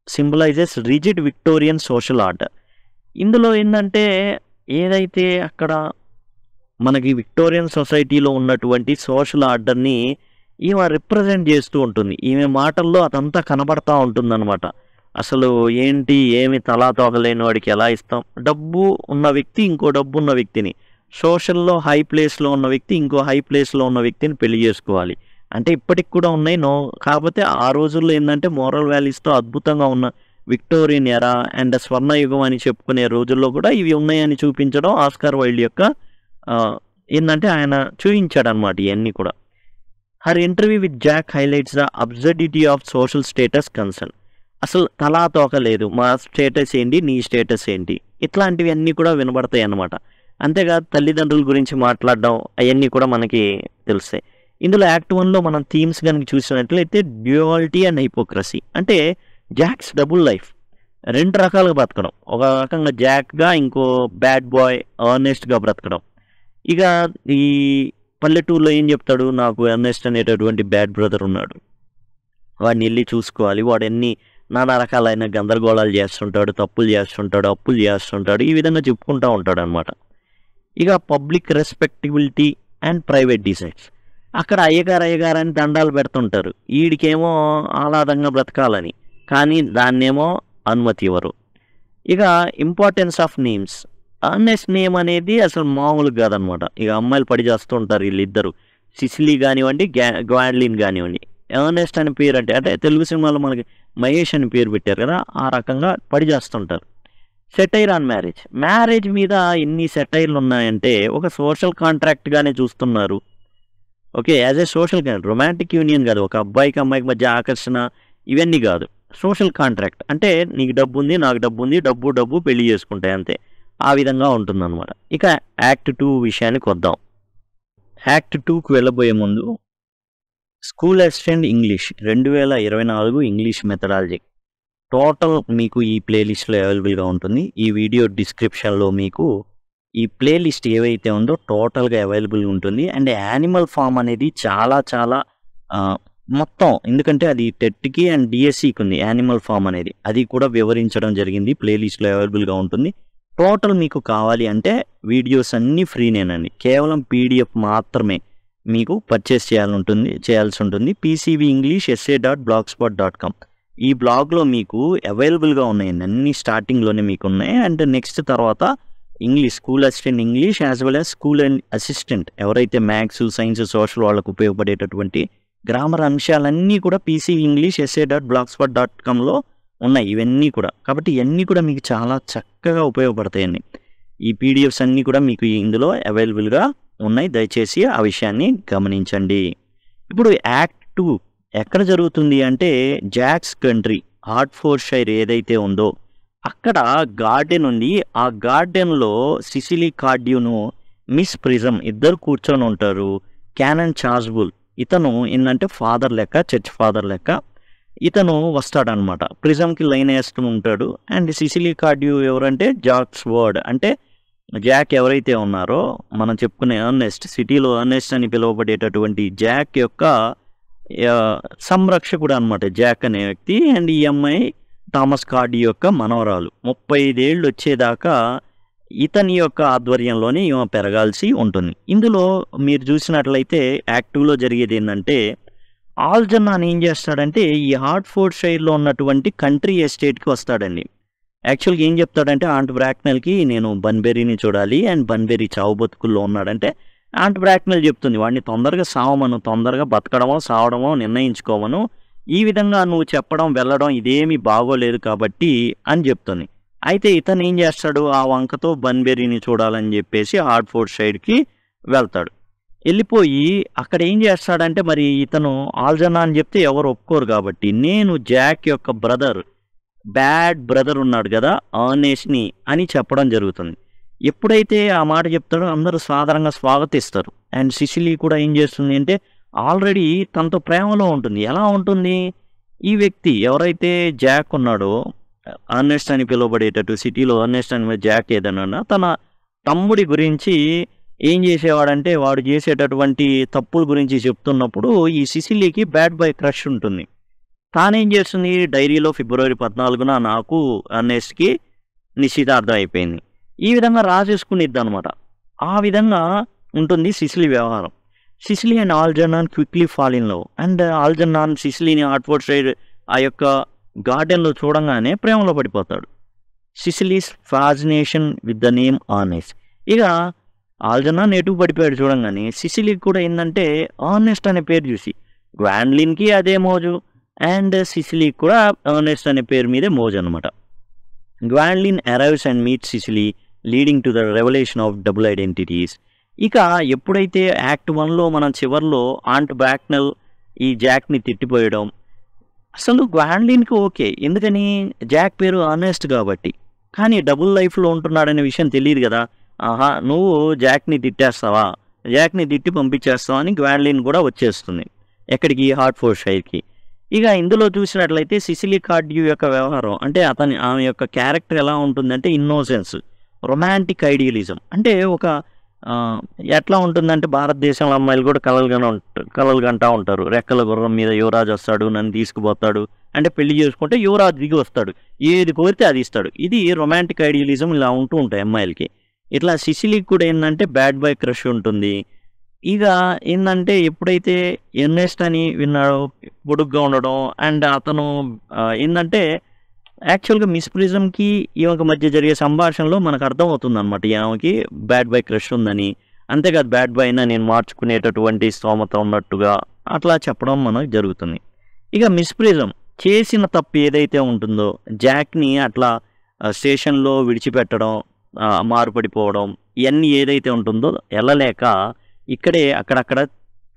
symbolises rigid Victorian social order. ఇందులో ఏంటంటే ఏదైతే అక్కడ మనకి విక్టోరియన్ సొసైటీలో ఉన్నటువంటి సోషల్ ఆర్డర్ని ఈమె రిప్రజెంట్ చేస్తూ ఉంటుంది. ఈమె మాటల్లో అదంతా కనబడతా ఉంటుందన్నమాట. అసలు ఏంటి, ఏమి తలా తోకలేని వాడికి ఎలా ఇస్తాం? డబ్బు ఉన్న వ్యక్తి ఇంకో డబ్బు ఉన్న వ్యక్తిని, సోషల్లో హై ప్లేస్లో ఉన్న వ్యక్తి ఇంకో హై ప్లేస్లో ఉన్న వ్యక్తిని పెళ్లి చేసుకోవాలి అంటే ఇప్పటికి కూడా ఉన్నాయి. కాకపోతే ఆ రోజుల్లో ఏంటంటే మోరల్ వాల్యూస్తో అద్భుతంగా ఉన్న విక్టోరియన్ ఎరా అండ్ స్వర్ణయుగం అని చెప్పుకునే రోజుల్లో కూడా ఇవి ఉన్నాయని చూపించడం ఆస్కార్ వైల్డ్ యొక్క ఏంటంటే ఆయన చూపించాడు అనమాట ఇవన్నీ కూడా. Her interview with Jack highlights the absurdity of social status concern. అసలు తలా తోక లేదు. మా స్టేటస్ ఏంటి? నీ స్టేటస్ ఏంటి? ఇట్లాంటివి అన్నీ కూడా వినబడతాయి అన్నమాట. అంతేకాదు తల్లిదండ్రుల గురించి మాట్లాడడం అయన్నీ కూడా మనకి తెలుస్తాయి. ఇందులో యాక్ట్ 1లో మనం థీమ్స్ గనుక చూసినట్లయితే డ్యుయాలిటీ అండ్ హిపోక్రసీ. అంటే జాక్స్ డబుల్ లైఫ్. 2 రకాలుగా బ్రతకడం. ఒక రకంగా జాక్‌గా, ఇంకో బ్యాడ్ బాయ్ ఎర్నెస్ట్‌గా బ్రతకడం. ఇక ఈ పల్లెటూరులో ఏం చెప్తాడు? నాకు ఎర్నెస్ట్ అనేటటువంటి బ్యాడ్ బ్రదర్ ఉన్నాడు. వాడిని ఎళ్లి చూసుకోవాలి. వాడెన్ని నానా రకాలైన గందరగోళాలు చేస్తుంటాడు, తప్పులు చేస్తుంటాడు, అప్పులు చేస్తుంటాడు. ఈ విధంగా చెప్పుకుంటా ఉంటాడనమాట. ఇక public respectability and private decides. అక్కడ అయ్యగారు అని దండాలు పెడుతుంటారు. ఈడికేమో ఆహ్లాదంగా బ్రతకాలని. కానీ దాన్నేమో అనుమతి ఇవ్వరు. ఇక importance of names. Earnest name అనేది అసలు మామూలుగా కాదనమాట. ఇక అమ్మాయిలు పడి చేస్తూ ఉంటారు వీళ్ళిద్దరు. సిసిలీ కానివ్వండి, గ్వాడ్లిన్ కానివ్వండి. ఎర్నెస్ట్ అనే పేరు అంటే తెలుగు సినిమాలో మనకి మహేష్ అని పేరు పెట్టారు కదా, ఆ రకంగా పడి చేస్తుంటారు. Satire on marriage. మ్యారేజ్ మీద ఎన్ని సెటైర్లు ఉన్నాయంటే ఒక సోషల్ కాంట్రాక్ట్గానే చూస్తున్నారు. Okay, as a social romantic union కాదు. ఒక అబ్బాయికి అమ్మాయికి మధ్య ఆకర్షణ ఇవన్నీ కాదు. సోషల్ కాంట్రాక్ట్ అంటే నీకు డబ్బు ఉంది, నాకు డబ్బు ఉంది, డబ్బు పెళ్లి చేసుకుంటాయి అంతే. ఆ విధంగా ఉంటుందన్నమాట. ఇక యాక్ట్ 2 విషయానికి వద్దాం. యాక్ట్ 2కు వెళ్ళబోయే ముందు school assistant English 2024 English methodology total మీకు ఈ ప్లేలిస్ట్లో అవైలబుల్గా ఉంటుంది. ఈ వీడియో డిస్క్రిప్షన్లో మీకు ఈ ప్లేలిస్ట్ ఏవైతే ఉందో టోటల్గా అవైలబుల్గా ఉంటుంది. అండ్ యానిమల్ ఫామ్ అనేది చాలా చాలా మొత్తం, ఎందుకంటే అది టెట్కి అండ్ డిఎస్సికి ఉంది యానిమల్ ఫామ్ అనేది. అది కూడా వివరించడం జరిగింది. ప్లేలిస్ట్లో అవైలబుల్గా ఉంటుంది. టోటల్ మీకు కావాలి అంటే వీడియోస్ అన్నీ ఫ్రీనేనండి. కేవలం పీడిఎఫ్ మాత్రమే మీకు పర్చేస్ చేయాల్సి ఉంటుంది. pcvinglishessay.blogspot.com ఈ బ్లాగ్లో మీకు అవైలబుల్గా ఉన్నాయండి. అన్ని స్టార్టింగ్లోనే మీకు ఉన్నాయి. అండ్ నెక్స్ట్ తర్వాత English, school assistant English as well as school and assistant ఎవరైతే మ్యాథ్స్, సైన్స్, సోషల్ వాళ్ళకు ఉపయోగపడేటటువంటి గ్రామర్ అంశాలన్నీ కూడా pcvinglishessay.blogspot.comలో ఉన్నాయి ఇవన్నీ కూడా. కాబట్టి ఇవన్నీ కూడా మీకు చాలా చక్కగా ఉపయోగపడతాయండి. ఈ పీడిఎఫ్స్ అన్నీ కూడా మీకు ఇందులో అవైలబుల్గా ఉన్నాయి. దయచేసి ఆ విషయాన్ని గమనించండి. ఇప్పుడు యాక్ట్ 2 ఎక్కడ జరుగుతుంది అంటే జాక్స్ కంట్రీ హార్ట్ఫోర్డ్షైర్ ఏదైతే ఉందో అక్కడ గార్డెన్ ఉంది. ఆ గార్డెన్లో సిసిలీ కార్డ్యూను, మిస్ ప్రిజం ఇద్దరు కూర్చొని ఉంటారు. క్యానన్ చార్జ్బుల్ ఇతను ఏంటంటే ఫాదర్ లెక్క, చర్చ్ ఫాదర్ లెక్క ఇతను వస్తాడనమాట. ప్రిజంకి లైన్ వేస్తూ ఉంటాడు. అండ్ సిసిలీ కార్డ్యూ ఎవరంటే జాక్స్ వర్డ్, అంటే జాక్ ఎవరైతే ఉన్నారో మనం చెప్పుకునే ఎర్నెస్ట్, సిటీలో ఎర్నెస్ట్ అని పిలువబడేటటువంటి జాక్ యొక్క సంరక్షకుడు అనమాట జాక్ అనే వ్యక్తి. అండ్ ఈ అమ్మాయి థామస్ కార్డీ యొక్క మనవరాలు. 35 ఏళ్ళు వచ్చేదాకా ఇతని యొక్క ఆధ్వర్యంలోనే ఈమె పెరగాల్సి ఉంటుంది. ఇందులో మీరు చూసినట్లయితే యాక్ట్ 2లో జరిగేది ఏంటంటే ఆల్జర్నాన్ ఏం చేస్తాడంటే ఈ హార్ట్ఫోర్డ్షైర్లో ఉన్నటువంటి కంట్రీ ఎస్టేట్కి వస్తాడండి. యాక్చువల్గా ఏం చెప్తాడంటే ఆంట్ బ్రాక్నెల్కి నేను బన్బెర్రీని చూడాలి అండ్ బన్బెర్రీ చావు బతుకుల్లో ఉన్నాడంటే ఆంట్ బ్రాక్నెల్ చెప్తుంది వాడిని తొందరగా సావమను, తొందరగా బతకడమో సావడమో నిర్ణయించుకోమను, ఈ విధంగా నువ్వు చెప్పడం వెళ్ళడం ఇదేమీ బాగోలేదు కాబట్టి అని చెప్తుంది. అయితే ఇతను ఏం చేస్తాడు, ఆ వంకతో బన్బెర్రీని చూడాలని చెప్పేసి హార్ట్ఫోర్డ్షైర్కి వెళ్తాడు. వెళ్ళిపోయి అక్కడ ఏం చేస్తాడంటే మరి ఇతను ఆల్జర్నా అని చెప్తే ఎవరు ఒప్పుకోరు కాబట్టి నేను జాక్ యొక్క బ్యాడ్ బ్రదర్ ఉన్నాడు కదా ఎర్నెస్ట్ని అని చెప్పడం జరుగుతుంది. ఎప్పుడైతే ఆ మాట చెప్తాడో అందరూ సాధారణంగా స్వాగతిస్తారు. అండ్ సిసిలీ కూడా ఏం చేస్తుంది అంటే ఆల్రెడీ తనతో ప్రేమలో ఉంటుంది. ఎలా ఉంటుంది, ఈ వ్యక్తి ఎవరైతే జాక్ ఉన్నాడో ఎర్నెస్ట్ అని పిలువబడేటట్టు సిటీలో ఎర్నెస్ట్ అని జాక్ ఏదన్నా తన తమ్ముడి గురించి ఏం చేసేవాడంటే వాడు చేసేటటువంటి తప్పుల గురించి చెప్తున్నప్పుడు ఈ సిసిలీకి బ్యాడ్ బాయ్ క్రష్ ఉంటుంది. తానేం చేస్తుంది, డైరీలో ఫిబ్రవరి 14న నాకు ఎర్నెస్ట్కి నిశ్చితార్థం అయిపోయింది, ఈ విధంగా రాసేసుకునిద్ది అనమాట. ఆ విధంగా ఉంటుంది సిసిలీ వ్యవహారం. Cecily and Algernon quickly fall in love. And Algernon సిసిలీని హార్ట్ఫోర్డ్షైర్ ఆ యొక్క గార్డెన్లో చూడంగానే ప్రేమలో పడిపోతాడు. Cecily's fascination with the name Ernest. ఇక ఆల్జర్నాన్ ఎటు పడిపోయాడు చూడంగానే సిసిలీకి కూడా ఏంటంటే ఎర్నెస్ట్ అనే పేరు చూసి గ్వాడ్లిన్కి అదే మోజు అండ్ సిసిలీకి కూడా ఎర్నెస్ట్ అనే పేరు మీదే మోజు అనమాట. Gwendolen arrives and meet Cecily leading to the revolution of double identities. ఇక ఎప్పుడైతే యాక్ట్ 1లో మనం చివర్లో ఆంట్ బ్రాక్నెల్ ఈ జాక్ని తిట్టిపోయడం, అసలు గ్వాండ్లిన్‌కి ఓకే. ఎందుకని? జాక్ పేరు అర్నెస్ట్ కాబట్టి. కానీ డబుల్ లైఫ్‌లో ఉంటున్నాడనే విషయం తెలీదు గదా! ఆహా! నువ్వు జాక్‌ని తిట్టేస్తావా? జాక్‌ని తిట్టి పంపించేస్తావా అని గ్వాండ్లిన్ గూడా వచ్చేస్తుంది. ఎక్కడికి? హార్ట్‌ఫోర్డ్‌షైర్‌కి. ఇక ఇందులో చూసినట్లయితే సిసిలీ కార్డ్యూ యొక్క వ్యవహారం అంటే ఆమె యొక్క క్యారెక్టర్ ఎలా ఉంటుందంటే ఇన్నోసెన్స్, రొమాంటిక్ ఐడియలిజం. అంటే ఒక ఆహ్, ఎట్లా ఉంటుందంటే భారతదేశంలో అమ్మాయిలు కూడా కలలు కంటా ఉంటారు. రెక్కల గుర్రం మీద యువరాజు వస్తాడు, నన్ను తీసుకుపోతాడు. అంటే పెళ్లి చేసుకుంటే యువరాజు దిగి వస్తాడు. ఏది కోరితే అది ఇస్తాడు. ఇది రొమాంటిక్ ఐడియలిజం ఇలా ఉంటూ ఉంటాయి అమ్మాయిలకి. ఇట్లా సిసిలీకి కూడా ఏందంటే బ్యాడ్ బాయ్ క్రష్ ఉంటుంది. ఇక ఏందంటే ఎప్పుడైతే ఎర్నెస్ట్ అని విన్నాడో పొడుగ్గా ఉండడం అండ్ అతను ఏందంటే యాక్చువల్‌గా మిస్ ప్రిజమ్‌కి ఈమెకి మధ్య జరిగే సంభాషణలో మనకు అర్థమవుతుందనమాట. ఆమెకి బ్యాడ్ బాయ్ క్రష్ ఉందని. అంతేకాదు బ్యాడ్ బాయ్‌ని నేను మార్చుకునేటటువంటి స్తోమత ఉన్నట్టుగా అట్లా చెప్పడం మనకు జరుగుతుంది. ఇక మిస్ ప్రిజమ్ చేసిన తప్పు ఏదైతే ఉంటుందో జాక్‌ని అట్లా స్టేషన్‌లో విడిచిపెట్టడం, మారుపడిపోవడం ఇయన్నీ ఏదైతే ఉంటుందో ఎళ్ళలేక ఇక్కడే అక్కడక్కడ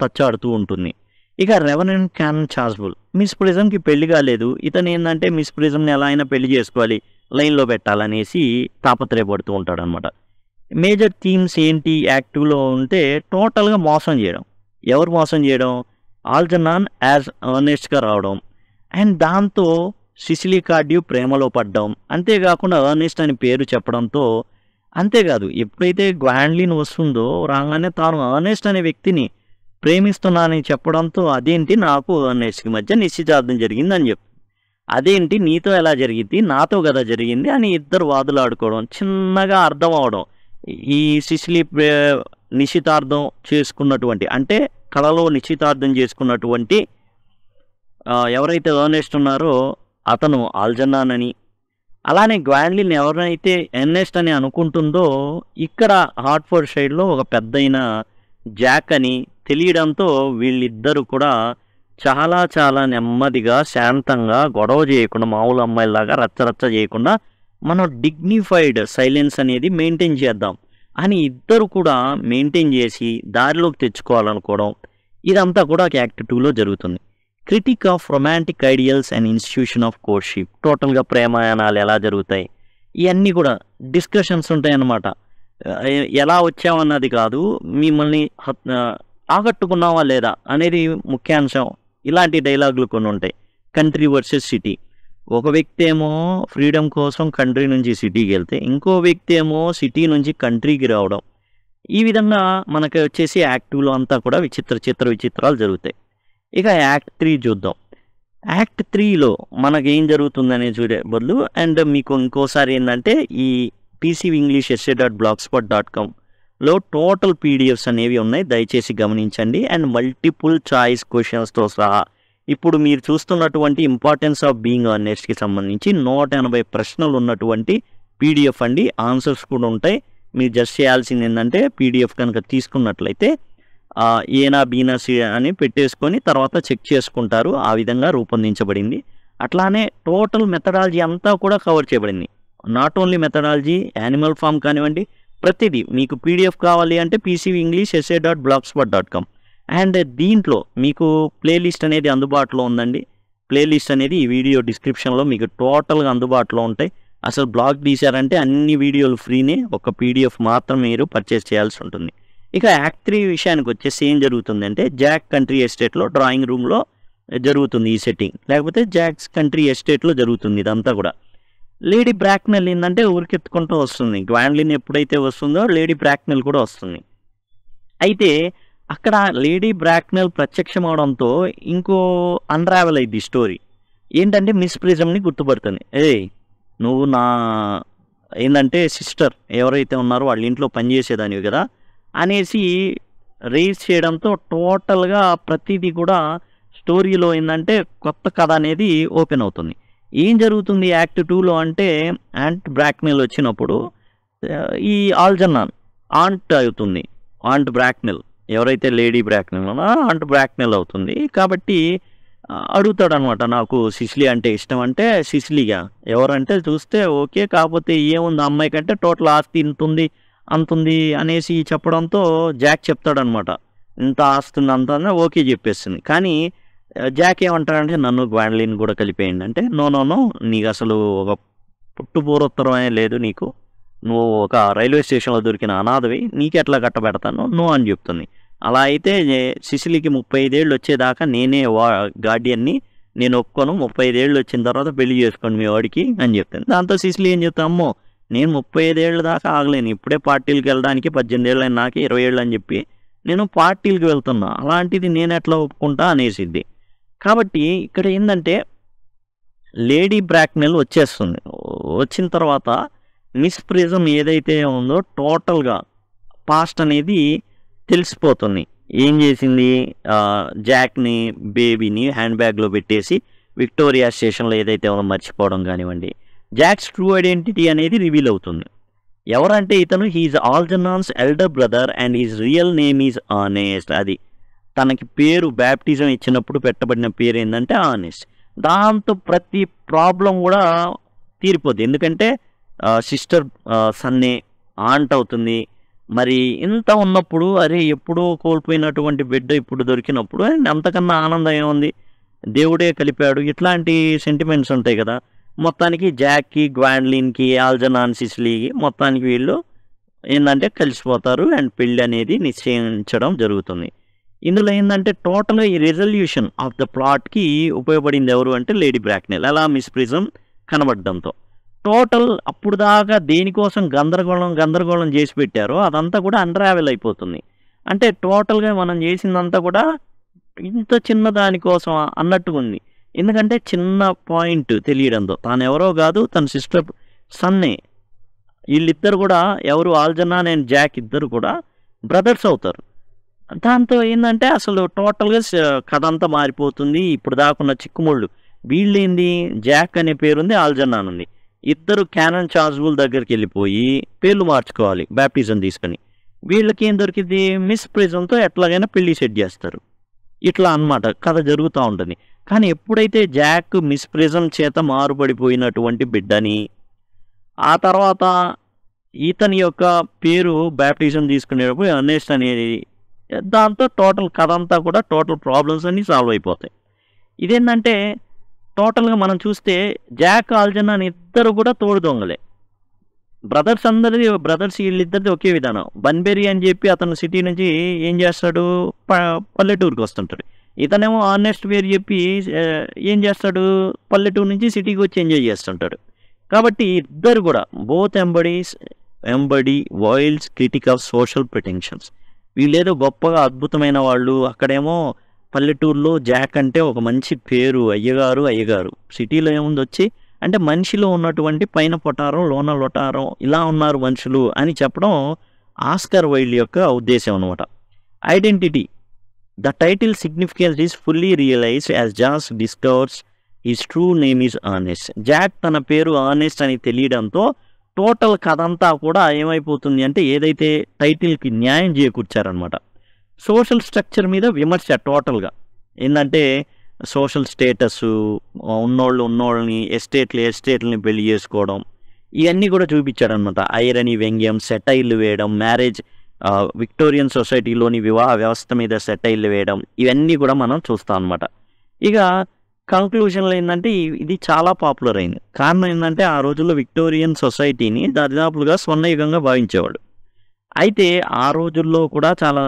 తచ్చాడుతూ ఉంటుంది. ఇక రెవరెండ్ క్యానన్ చాస్బుల్ మిస్ ప్రిజమ్‌కి పెళ్లి కాలేదు. ఇతను ఏందంటే మిస్ ప్రిజమ్‌ని ఎలా అయినా పెళ్లి చేసుకోవాలి, లైన్‌లో పెట్టాలనేసి తాపత్రయపడుతూ ఉంటాడనమాట. మేజర్ థీమ్స్ ఏంటి యాక్ట్ 2లో ఉంటే టోటల్‌గా మోసం చేయడం. ఎవరు మోసం చేయడం? ఆల్జర్నాన్ యాజ్ ఎర్నెస్ట్‌గా రావడం. అండ్ దాంతో సిసిలీ కార్డ్యూ ప్రేమలో పడ్డం. అంతేకాకుండా ఎర్నెస్ట్ అని పేరు చెప్పడంతో అంతేకాదు ఎప్పుడైతే గ్వాండ్లిన్ వస్తుందో రాగానే తాను ఎర్నెస్ట్ అనే వ్యక్తిని ప్రేమిస్తున్నానని చెప్పడంతో అదేంటి నాకు ఎర్నెస్ట్‌కి మధ్య నిశ్చితార్థం జరిగిందని చెప్పి. అదేంటి నీతో ఎలా జరిగిద్ది? నాతో కదా జరిగింది అని ఇద్దరు వాదులాడుకోవడం. చిన్నగా అర్థం అవ్వడం. ఈ సిసిలీ నిశ్చితార్థం చేసుకున్నటువంటి అంటే కలలో నిశ్చితార్థం చేసుకున్నటువంటి ఎవరైతే ఎర్నెస్ట్ ఉన్నారో అతను ఆల్జర్నాన్ అని, అలానే గ్వాండ్లిన్ ఎవరైతే ఎర్నెస్ట్ అని అనుకుంటుందో ఇక్కడ హార్ట్‌ఫోర్డ్‌షైర్‌లో ఒక పెద్దయిన జాక్ అని తెలియడంతో వీళ్ళిద్దరూ కూడా చాలా చాలా నెమ్మదిగా, శాంతంగా, గొడవ చేయకుండా మామూలు అమ్మాయిలాగా రచ్చరచ్చ చేయకుండా మనం డిగ్నిఫైడ్ సైలెన్స్ అనేది మెయింటైన్ చేద్దాం అని ఇద్దరు కూడా మెయింటైన్ చేసి దారిలోకి తెచ్చుకోవాలనుకోవడం ఇదంతా కూడా యాక్ట్ 2లో జరుగుతుంది. Critique of romantic ideals and institution of courtship టోటల్‌గా ప్రేమాయణాలు ఎలా జరుగుతాయి ఇవన్నీ కూడా డిస్కషన్స్ ఉంటాయన్నమాట. ఎలా వచ్చామన్నది కాదు, మిమ్మల్ని ఆకట్టుకున్నావా లేదా అనేది ముఖ్యాంశం. ఇలాంటి డైలాగులు కొన్ని ఉంటాయి. Country versus city. ఒక వ్యక్తి ఏమో ఫ్రీడమ్ కోసం కంట్రీ నుంచి సిటీకి వెళ్తే ఇంకో వ్యక్తి ఏమో సిటీ నుంచి కంట్రీకి రావడం. ఈ విధంగా మనకి వచ్చేసి యాక్ట్ 2లో అంతా కూడా విచిత్రాలు జరుగుతాయి. ఇక యాక్ట్ 3 చూద్దాం. యాక్ట్ 3లో మనకేం జరుగుతుందనే చూడే బదులు అండ్ మీకు ఇంకోసారి ఏంటంటే ఈ pcvinglishessay.blogspot.comలో టోటల్ పీడిఎఫ్స్ అనేవి ఉన్నాయి. దయచేసి గమనించండి. అండ్ మల్టిపుల్ చాయిస్ క్వశ్చన్స్తో సహా ఇప్పుడు మీరు చూస్తున్నటువంటి ఇంపార్టెన్స్ ఆఫ్ బీయింగ్ ఎర్నెస్ట్‌కి సంబంధించి 180 ప్రశ్నలు ఉన్నటువంటి పీడిఎఫ్ అండి. ఆన్సర్స్ కూడా ఉంటాయి. మీరు జస్ట్ చేయాల్సింది ఏంటంటే పీడిఎఫ్ కనుక తీసుకున్నట్లయితే ఏనా బీనా సి అని పెట్టేసుకొని తర్వాత చెక్ చేసుకుంటారు. ఆ విధంగా రూపొందించబడింది. అట్లానే టోటల్ మెథడాలజీ అంతా కూడా కవర్ చేయబడింది. Not only methodology, Animal Farm కానివ్వండి, ప్రతిదీ మీకు పీడిఎఫ్ కావాలి అంటే pcvinglishessay.blogspot.com. అండ్ దీంట్లో మీకు ప్లేలిస్ట్ అనేది అందుబాటులో ఉందండి. ప్లేలిస్ట్ అనేది ఈ వీడియో డిస్క్రిప్షన్లో మీకు టోటల్గా అందుబాటులో ఉంటాయి. అసలు బ్లాగ్ తీశారంటే అన్ని వీడియోలు ఫ్రీనే, ఒక పీడిఎఫ్ మాత్రం మీరు పర్చేస్ చేయాల్సి ఉంటుంది. ఇక యాక్ట్ 3 విషయానికి వచ్చేసి ఏం జరుగుతుందంటే జాక్ కంట్రీ ఎస్టేట్లో డ్రాయింగ్ రూమ్లో జరుగుతుంది ఈ సెట్టింగ్. లేకపోతే జాక్స్ కంట్రీ ఎస్టేట్లో జరుగుతుంది ఇదంతా కూడా. లేడీ బ్రాక్నెల్ ఏంటంటే ఊరికెత్తుకుంటూ వస్తుంది. గ్వాండ్లిన్ ఎప్పుడైతే వస్తుందో లేడీ బ్రాక్నెల్ కూడా వస్తుంది. అయితే అక్కడ లేడీ బ్రాక్నెల్ ప్రత్యక్షం అవడంతో ఇంకో అన్రావెల్ అయింది స్టోరీ. ఏంటంటే మిస్ ప్రిజమ్‌ని గుర్తుపడుతుంది. నువ్వు నా ఏంటంటే సిస్టర్ ఎవరైతే ఉన్నారో వాళ్ళ ఇంట్లో పనిచేసేదానివి కదా అనేసి రేజ్ చేయడంతో టోటల్గా ప్రతిదీ కూడా స్టోరీలో ఏంటంటే కొత్త కథ అనేది ఓపెన్ అవుతుంది. ఏం జరుగుతుంది యాక్ట్ 2లో అంటే ఆంట్ బ్రాక్నెల్ వచ్చినప్పుడు ఈ ఆల్జర్నాన్ ఆంట్ అవుతుంది. ఆంట్ బ్రాక్నెల్ ఎవరైతే లేడీ బ్రాక్నెల్ ఆంట్ బ్రాక్నెల్ అవుతుంది. కాబట్టి అడుగుతాడనమాట, నాకు సిసిలీ అంటే ఇష్టం అంటే సిసిలీగా ఎవరంటే చూస్తే ఓకే, కాకపోతే ఏముంది అమ్మాయి కంటే టోటల్ ఆస్తి ఇంతుంది అంతుంది అనేసి చెప్పడంతో జాక్ చెప్తాడనమాట, ఇంత ఆస్తుంది అంత ఓకే చెప్పేస్తుంది. కానీ జాక్ ఏమంటాడంటే నన్ను గ్వాండ్లిన్ కూడా కలిపేయండి అంటే, నో నో నో నీకు అసలు ఒక పుట్టు పూర్వోత్తరమే లేదు నీకు, నువ్వు ఒక రైల్వే స్టేషన్లో దొరికిన అనాథవి, నీకెట్లా కట్టబెడతాను నో అని చెప్తుంది. అలా అయితే సిసిలీకి 35 ఏళ్ళు వచ్చేదాకా నేనే గార్డియన్ని, నేను ఒప్పుకోను, 35 ఏళ్ళు వచ్చిన తర్వాత పెళ్లి చేసుకోండి మీ వాడికి అని చెప్తాను. దాంతో సిసిలీ ఏం చెప్తాను, అమ్మో నేను 35 ఏళ్ళ దాకా ఆగలేను, ఇప్పుడే పార్టీలకు వెళ్ళడానికి 18 ఏళ్ళు అయిన నాకు 20 ఏళ్ళు అని చెప్పి నేను పార్టీలకు వెళ్తున్నా, అలాంటిది నేను ఎట్లా ఒప్పుకుంటా అనేసిద్ది. కాబట్టి ఇక్కడ ఏంటంటే లేడీ బ్రాక్నెల్ వచ్చేస్తుంది. వచ్చిన తర్వాత మిస్ ప్రిజం ఏదైతే ఉందో టోటల్గా పాస్ట్ అనేది తెలిసిపోతుంది. ఏం చేసింది, జాక్ని బేబీని హ్యాండ్ బ్యాగ్లో పెట్టేసి విక్టోరియా స్టేషన్లో ఏదైతే మర్చిపోవడం కానివ్వండి, జాక్స్ ట్రూ ఐడెంటిటీ అనేది రివీల్ అవుతుంది. ఎవరంటే ఇతను he is Algernon's elder brother and his real name is Ernest. అది తనకి పేరు బ్యాప్టిజం ఇచ్చినప్పుడు పెట్టబడిన పేరు ఏంటంటే ఆనెస్ట్. దాంతో ప్రతి ప్రాబ్లం కూడా తీరిపోద్ది. ఎందుకంటే సిస్టర్ సన్నే ఆంట్ అవుతుంది. మరి ఇంత ఉన్నప్పుడు అరే ఎప్పుడో కోల్పోయినటువంటి బిడ్డ ఇప్పుడు దొరికినప్పుడు అంతకన్నా ఆనందం ఏముంది, దేవుడే కలిపాడు, ఇట్లాంటి సెంటిమెంట్స్ ఉంటాయి కదా. మొత్తానికి జాక్కి, గ్వాండ్లిన్కి, ఆల్జర్నాన్ సిసిలీకి మొత్తానికి వీళ్ళు ఏంటంటే కలిసిపోతారు అండ్ పెళ్ళి అనేది నిశ్చయించడం జరుగుతుంది. ఇందులో ఏంటంటే టోటల్గా ఈ రెజల్యూషన్ ఆఫ్ ద ప్లాట్కి ఉపయోగపడింది ఎవరు అంటే లేడీ బ్రాక్నెల్. అలా మిస్ ప్రిజం కనబడడంతో టోటల్ అప్పుడు దాకా దేనికోసం గందరగోళం చేసి పెట్టారో అదంతా కూడా అన్రావెల్ అయిపోతుంది. అంటే టోటల్గా మనం చేసిందంతా కూడా ఇంత చిన్న దానికోసం అన్నట్టుగా ఉంది. ఎందుకంటే చిన్న పాయింట్ తెలియడంతో తాను ఎవరో కాదు, తన సిస్టర్ సన్నే. వీళ్ళిద్దరు కూడా ఎవరు, ఆల్జర్నాన్ అండ్ జాక్ ఇద్దరు కూడా బ్రదర్స్ అవుతారు. దాంతో ఏంటంటే అసలు టోటల్గా కథ అంతా మారిపోతుంది. ఇప్పుడు దాకున్న చిక్కుముళ్ళు వీళ్ళేంది, జాక్ అనే పేరుంది, ఆల్జర్నాన్ ఉంది. ఇద్దరు క్యానన్ చార్జ్బుల్ దగ్గరికి వెళ్ళిపోయి పేర్లు మార్చుకోవాలి బ్యాప్టిజం తీసుకొని. వీళ్ళకి ఏం దొరికింది, మిస్ ప్రిజంతో ఎట్లాగైనా పెళ్లి సెట్ చేస్తారు. ఇట్లా అన్నమాట కథ జరుగుతూ ఉంటుంది. కానీ ఎప్పుడైతే జాక్ మిస్ ప్రిజం చేత మారుపడిపోయినటువంటి బిడ్డని, ఆ తర్వాత ఇతని యొక్క పేరు బ్యాప్టిజం తీసుకునేటప్పుడు అర్నెస్ట్ అనేది, దాంతో టోటల్ కథ అంతా కూడా టోటల్ ప్రాబ్లమ్స్ అన్నీ సాల్వ్ అయిపోతాయి. ఇదేంటంటే టోటల్గా మనం చూస్తే జాక్, ఆల్జర్నాన్ ఇద్దరు కూడా తోడు దొంగలే. బ్రదర్స్ వీళ్ళిద్దరిది ఒకే విధానం. బన్బెరీ అని చెప్పి అతను సిటీ నుంచి ఏం చేస్తాడు, పల్లెటూరుకి వస్తుంటాడు. ఇతనేమో ఆనెస్ట్ పేరు చెప్పి ఏం చేస్తాడు, పల్లెటూరు నుంచి సిటీకి వచ్చి ఎంజాయ్ చేస్తుంటాడు. కాబట్టి ఇద్దరు కూడా both embody Wilde's critic of social pretensions. వీళ్ళేదో గొప్పగా అద్భుతమైన వాళ్ళు. అక్కడేమో పల్లెటూరులో జాక్ అంటే ఒక మంచి పేరు, అయ్యగారు. సిటీలో ఏముంది వచ్చి అంటే మనిషిలో ఉన్నటువంటి పైన పొటారం లోన లొటారం ఇలా ఉన్నారు మనుషులు అని చెప్పడం ఆస్కార్ వైల్డ్ యొక్క ఉద్దేశం అనమాట. Identity, the title significance is fully realised as Jack discovers his true name is Ernest. Jack తన పేరు ఆనెస్ట్ అని తెలియడంతో టోటల్ కథ అంతా కూడా ఏమైపోతుంది అంటే ఏదైతే టైటిల్కి న్యాయం చేకూర్చారనమాట. సోషల్ స్ట్రక్చర్ మీద విమర్శ టోటల్గా ఏంటంటే సోషల్ స్టేటస్, ఉన్నోళ్ళని ఎస్టేట్లని పెళ్లి చేసుకోవడం, ఇవన్నీ కూడా చూపించాడనమాట. ఐరనీ, వ్యంగ్యం, సెటైర్లు వేయడం, మ్యారేజ్ విక్టోరియన్ సొసైటీలోని వివాహ వ్యవస్థ మీద సెటైర్లు వేయడం, ఇవన్నీ కూడా మనం చూస్తాం అనమాట. ఇక కంక్లూషన్లో ఏంటంటే ఇది చాలా పాపులర్ అయింది. కారణం ఏంటంటే ఆ రోజుల్లో విక్టోరియన్ సొసైటీని దరిదాపులుగా స్వర్ణయుగంగా భావించేవాడు. అయితే ఆ రోజుల్లో కూడా చాలా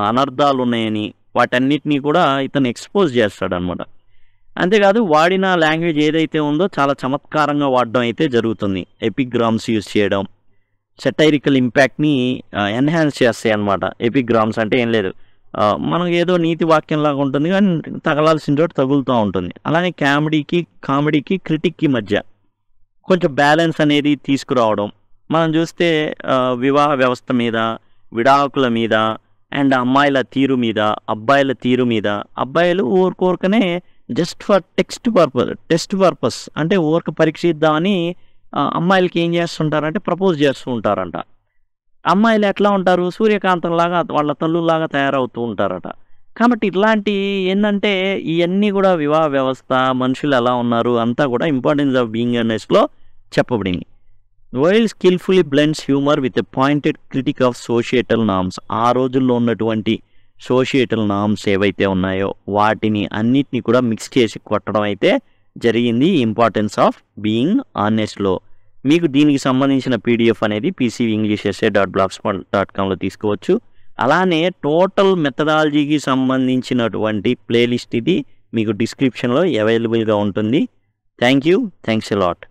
అనర్థాలు ఉన్నాయని వాటన్నిటినీ కూడా ఇతను ఎక్స్పోజ్ చేస్తాడనమాట. అంతేకాదు వాడిన లాంగ్వేజ్ ఏదైతే ఉందో చాలా చమత్కారంగా వాడడం అయితే జరుగుతుంది. ఎపిగ్రామ్స్ యూజ్ చేయడం సెటైరికల్ ఇంపాక్ట్ని ఎన్హాన్స్ చేస్తాయి అన్నమాట. ఎపిగ్రామ్స్ అంటే ఏం లేదు, మనకు ఏదో నీతి వాక్యంలాగా ఉంటుంది కానీ తగలాల్సిన చోటు తగులుతూ ఉంటుంది. అలానే కామెడీకి క్రిటిక్కి మధ్య కొంచెం బ్యాలెన్స్ అనేది తీసుకురావడం. మనం చూస్తే వివాహ వ్యవస్థ మీద, విడాకుల మీద అండ్ అమ్మాయిల తీరు మీద, అబ్బాయిల తీరు మీద. అబ్బాయిలు ఊరికనే జస్ట్ ఫర్ టెస్ట్ పర్పస్ అంటే ఊరిక పరీక్షిద్దామని అమ్మాయిలకి ఏం చేస్తుంటారంటే ప్రపోజ్ చేస్తూ ఉంటారంట. అమ్మాయిలు ఎట్లా ఉంటారు, సూర్యకాంతంలాగా వాళ్ళ తల్లులాగా తయారవుతూ ఉంటారట. కాబట్టి ఇట్లాంటి ఏంటంటే ఇవన్నీ కూడా వివాహ వ్యవస్థ, మనుషులు ఎలా ఉన్నారు అంతా కూడా ఇంపార్టెన్స్ ఆఫ్ బీయింగ్ అర్నెస్ట్లో చెప్పబడింది. Wilde skilfully blends humour with a pointed critic of societal norms. ఆ రోజుల్లో ఉన్నటువంటి సోషియేటల్ నార్మ్స్ ఏవైతే ఉన్నాయో వాటిని అన్నిటిని కూడా మిక్స్ చేసి కొట్టడం అయితే జరిగింది ఇంపార్టెన్స్ ఆఫ్ బీయింగ్ ఆనెస్ట్లో. మీకు దీనికి సంబంధించిన పీడిఎఫ్ అనేది pcvenglishessay.blogspot.comలో తీసుకోవచ్చు. అలానే టోటల్ మెథడాలజీకి సంబంధించినటువంటి ప్లేలిస్ట్ ఇది మీకు డిస్క్రిప్షన్లో అవైలబుల్గా ఉంటుంది. Thanks a lot.